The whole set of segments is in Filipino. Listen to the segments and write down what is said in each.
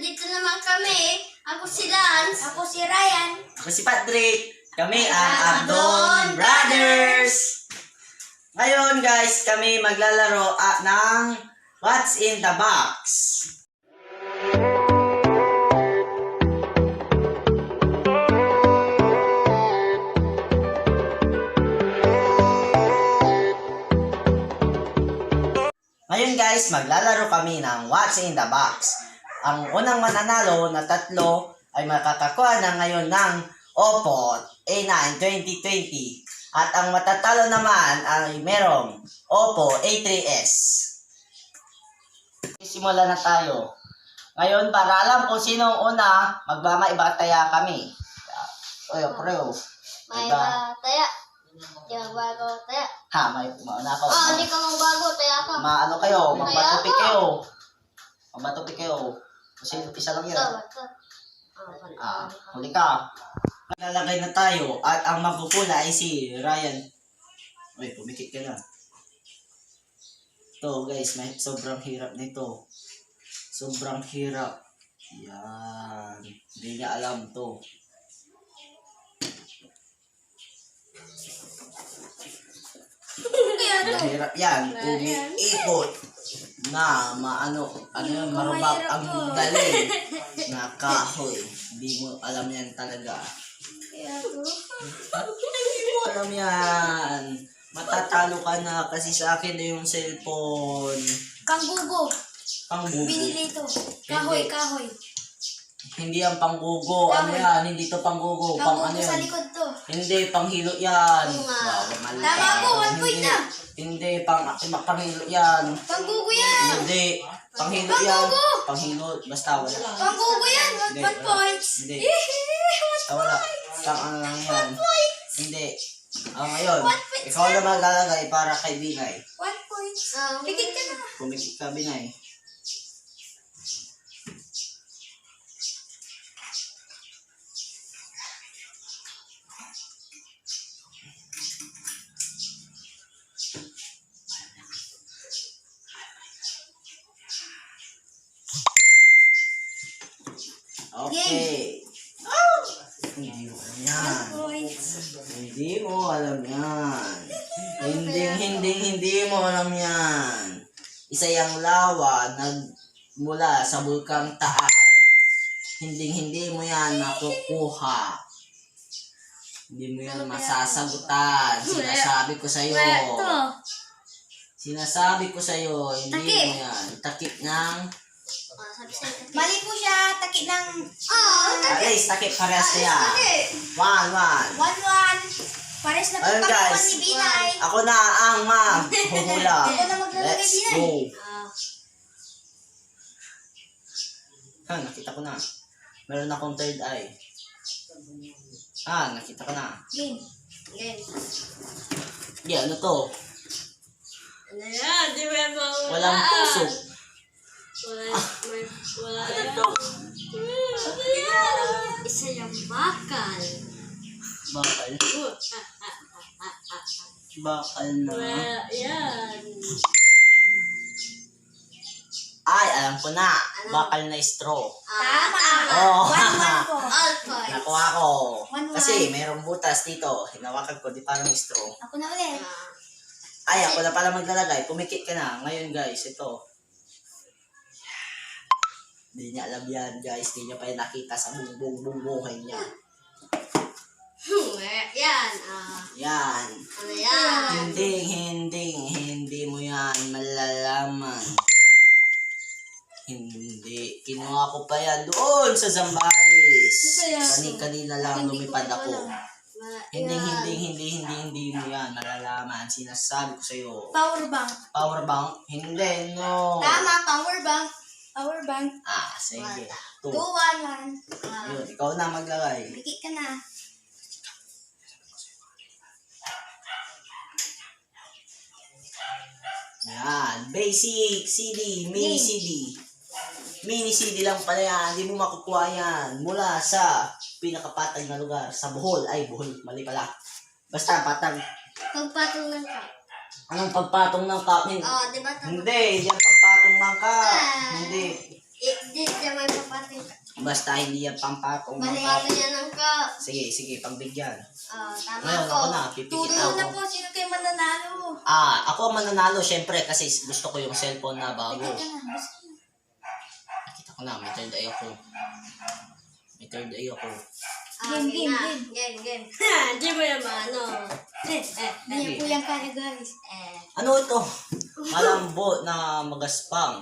nandito naman kami. Ako si Lance. Ako si Ryan. Ako si Patrick. Kami ang Abdon Brothers. Ngayon guys, kami maglalaro ng What's in the Box. Ngayon guys, maglalaro kami ng What's in the Box. Ang unang mananalo na tatlo ay makakakuha na ngayon ng Oppo A9 2020. At ang matatalo naman ay merong Oppo A3s. Simulan na tayo. Ngayon, para alam kung sino ang una, magmamaibataya kami. Oy, preo. May taya. Hindi magbago taya. Ha, may mauna ako. Hindi ka magbago taya ka. Maano kayo? Magbatupik kayo. Magbatupik kayo. Kasi isa lang yun. Huli ka. Maglalagay na tayo at ang magpupula ay si Ryan. Uy, pumikit ka na. Ito guys, may sobrang hirap nito. Sobrang hirap. Yan. Hindi niya alam to. Mahirap yan. Umiikot na marubak ang dali na kahoy. Hindi mo alam yan talaga. Hindi mo alam yan. Matatalo ka na kasi sa akin na yung cellphone. Kanggugo. Panggugo. Binili ito. Kahoy, kahoy. Hindi yan panggugo. Ano yan? Hindi to panggugo. Pang ano Kanggugo sa yan? likod to. Hindi, panghilo yan. Wow, mali tama ka. ko, 1 point na. Hindi, panghilo yan. Kanggugo yan. Hindi, panghilo yan. Panghilo, basta wala. Kanggugo yan. Hindi, 1 points. Hindi. Basta wala. Pang ano lang yan. Hindi. Ngayon, 1 points ikaw na maglalagay para kay Binay. 1 points. Pikit ka na. Kumikit ka, Binay. Okay. Hindi mo alam yan. Hindi mo alam yan. Hindi mo alam yan. Isa yung lawa mula sa bulkang Taal. Hindi mo yan makukuha. Hindi mo yan masasagutan. Sinasabi ko sa'yo. Sinasabi ko sa'yo, hindi mo yan. Takip ng... Mali po siya. Takip ng... At least, takip parehas kaya. 1-1. 1-1. Pares na po Ayun, pagkakuan guys. ni Binay. Ako na ang maghuhula. Ako na maglalagay, Let's Binay. go. Nakita ko na. Meron akong third eye. Nakita ko na. Game. Game. Ano to? Ano yan? Di ba yung mga Walang puso. Wala Ano to? Ano yan? Isa yung bakal. Bakal. Bakal na. Yan. Ay, alam ko na. Bakal na straw. Tama. Oh. 1-1 po. All points. Nakuha ko. 1-1. Kasi merong butas dito. Hinawakan ko, di parang straw. Ako na ulit. Ay, ako na pala maglalagay. Pumikit ka na. Ngayon guys, ito. Hindi niya alam yan guys. Hindi niya pa yan nakita sa buhay niya. Yan. Yan. Ano yan? Hindi mo yan malalaman. Hindi. Kinuha ko pa yan doon sa Zambales. Kanina lang lumipad ako. Hindi mo yan malalaman. Sinasabi ko sa'yo. Power bank. Power bank? Hindi, no. Tama, power bank. Power bank. Sige. 2-1-1. Yun, ikaw na maglagay. Pikit ka na. Yan. Basic CD. Mini CD. Mini CD lang pala yan. Hindi mo makukuha yan. Mula sa pinakapatag na lugar. Sa Bohol. Ay, Bohol. Mali pala. Basta patag. Pagpatong ng cup. Anong pagpatong ng cup? Oh, di ba? Hindi. Yan pagpatong ng cup. Hindi. Di siya may pati. Basta hindi yan pampatong. Mali yan ang cup. Sige, pagbigyan. Tama Ngayon ko. ako na, pipikit Turo na ako. po, sino kayo mananalo? Ako ang mananalo syempre kasi gusto ko yung cellphone na bago. Nakita ko na, may third eye ako. Game. Di mo naman, ano? Hindi po yan kaya, guys. Ano ito? Malambot na magaspang.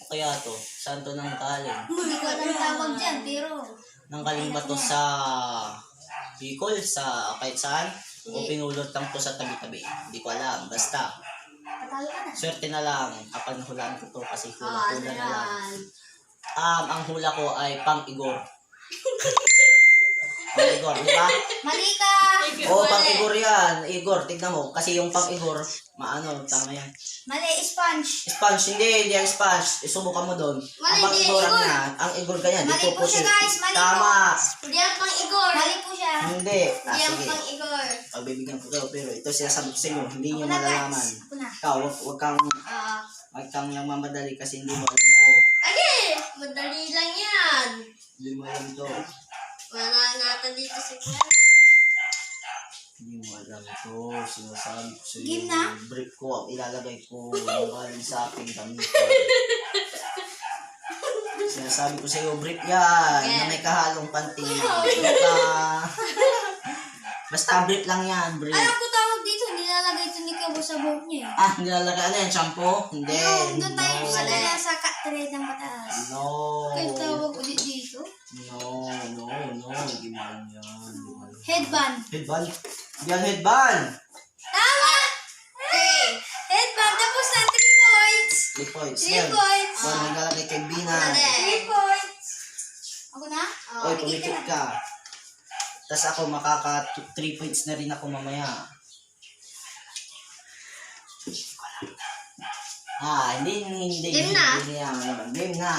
O kaya to? Saan to nang galing? Hindi ko alam tawag dyan, pero... Nanggaling ba to sa Bicol? Sa kahit saan? O pinulot lang to sa tabi-tabi? Hindi ko alam. Basta. Patalo ka na. Swerte na lang kapag nahulaan ko to kasi hula-hula na lang. yan? Ang hula ko ay pang-igor. Pang-igor, di ba? Mali ka! Oo, pang-igor yan. Igor, tignan mo. Kasi yung pang-igor, tama yan. Mali, sponge. Sponge, hindi yan sponge. Isubukan mo doon. Mali, Ang pang-igor hindi, igor. niya, ang igor ganyan. Mali po siya, guys. Mali Tama. Hindi yan pang igor. Mali po siya. Hindi. Hindi yan Sige. pang igor. Pagbibigyan ko kayo, pero ito sinasabi ko sa inyo, hindi nyo Ako na, malalaman. guys. Ako na. Ikaw, wag kang nagmamadali kasi hindi mo alam to. Madali lang yan. Hindi mo alam to. Manangatan dito si Kuya. Hindi mo alam to. Sinasabi ko sa Game iyo, na? brick ko ang ilalagay ko. Galing sa aking damit. Sinasabi ko sa iyo, brick yan. Na may kahalong panting. Basta brick lang yan, brick. Alam ko tawag dito. Nilalagay ito ni Kabo sa buhok niya. Nilalagay ano yan, shampoo? Hindi. Doon tayo sa kanya sa katred ng mataas. No. Kayo tawag ulit dito? No. Hindi mo alam yan. Headband. Headband? Yan headband. Tama! Headband. Tapos na 3 points. 3 points. 3 Yan. points. Kung naglalagay kay Bina. 3 points. Ako na? Oy, pumikit ka. Tapos ako makaka 3 points na rin ako mamaya. Hindi Game na? Game na.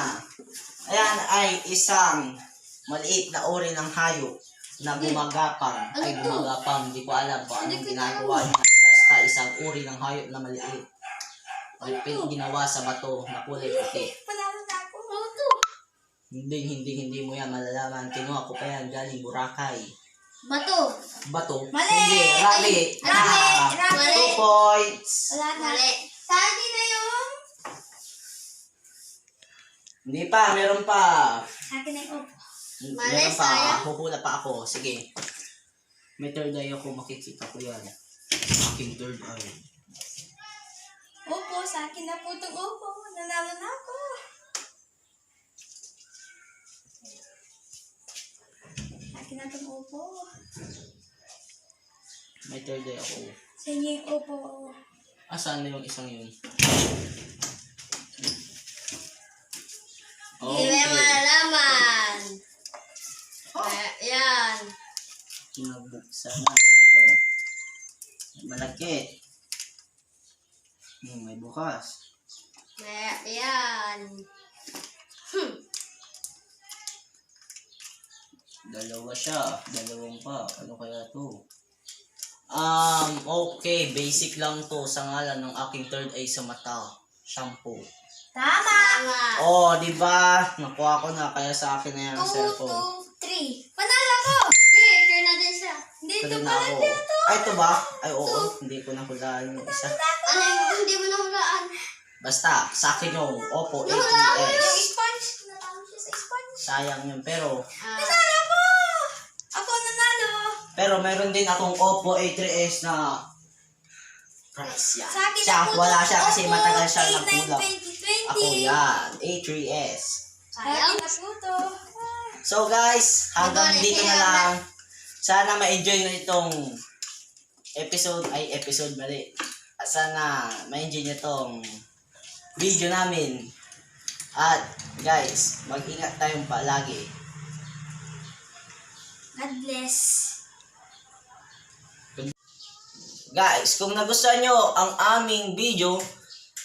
Ayan ay isang maliit na uri ng hayop na gumagapang. Ay, gumagapang. Hindi ko alam kung anong ginagawa niya. Basta isang uri ng hayop na maliit. Ay, ginawa sa bato na kulay puti. Panalo na ako. Hindi mo yan malalaman. Kinuha ko pa yan galing Boracay. Bato. Bato? Mali! Hindi, rally. Rally. 2 points. Wala na. Sa akin na yung... Hindi pa, meron pa. Sa akin na yung... Meron pa, huhula pa ako. Sige. May third eye ako, makikita ko yan. Aking third eye. Opo, sa akin na po itong opo. Nanalo na ako. Sa akin na itong opo. May third eye ako. Sa inyo yung opo. Saan na yung isang yun? Hindi mo malalaman. Yan. Kinabuksan na ito. Malaki. May bukas. Yan. Dalawa siya. Dalawang pa. Ano kaya to? Okay. Basic lang to sa ngalan ng aking third eye sa mata. Shampoo. Tama. Oh, di ba? Nakuha ko na kaya sa akin na yan ang 2, cellphone. 2, 3. Panalo ko. Turn na din siya. Dito Tuloy na pala ako. dito. Ay, ito ba? Ay, oo. Hindi ko nahulaan yung isa. Hindi mo nahulaan. Basta, sa akin yung Oppo Nahulaan mo yung A3s. sponge. Natalo siya sa sponge. Sayang yun. Pero Nanalo ko. Ako nanalo. meron din akong Oppo A3s na price yan. Sa akin Siya, na po wala itong siya kasi Oppo matagal siya A9 nagkulang. 2020. Ako yan. A3s. Sa akin na po to. So guys, hanggang Ito, dito na lang. Sana ma-enjoy nyo itong episode mali. Sana ma-enjoy nyo itong video namin. At guys, mag-ingat tayong palagi. God bless. Guys, kung nagustuhan nyo ang aming video,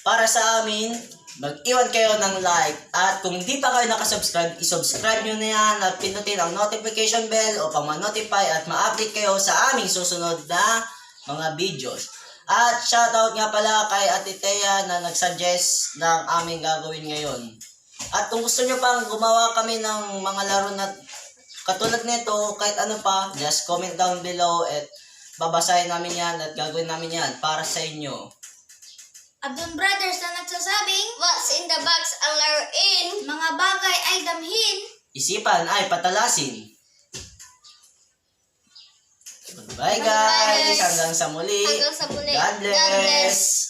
para sa amin, mag-iwan kayo ng like. At kung hindi pa kayo nakasubscribe, isubscribe nyo na yan at pindutin ang notification bell upang ma-notify at ma-update kayo sa aming susunod na mga videos. At shoutout nga pala kay Ate Thea na nag-suggest ng aming gagawin ngayon. At kung gusto nyo pang gumawa kami ng mga laro na katulad nito, kahit ano pa, just comment down below at babasahin namin yan at gagawin namin yan para sa inyo. Abdon Brothers na nagsasabing, What's in the box ang laruin? mga bagay ay damhin. Isipan ay patalasin. Bye guys! Hanggang sa muli. Hanggang sa muli. God bless!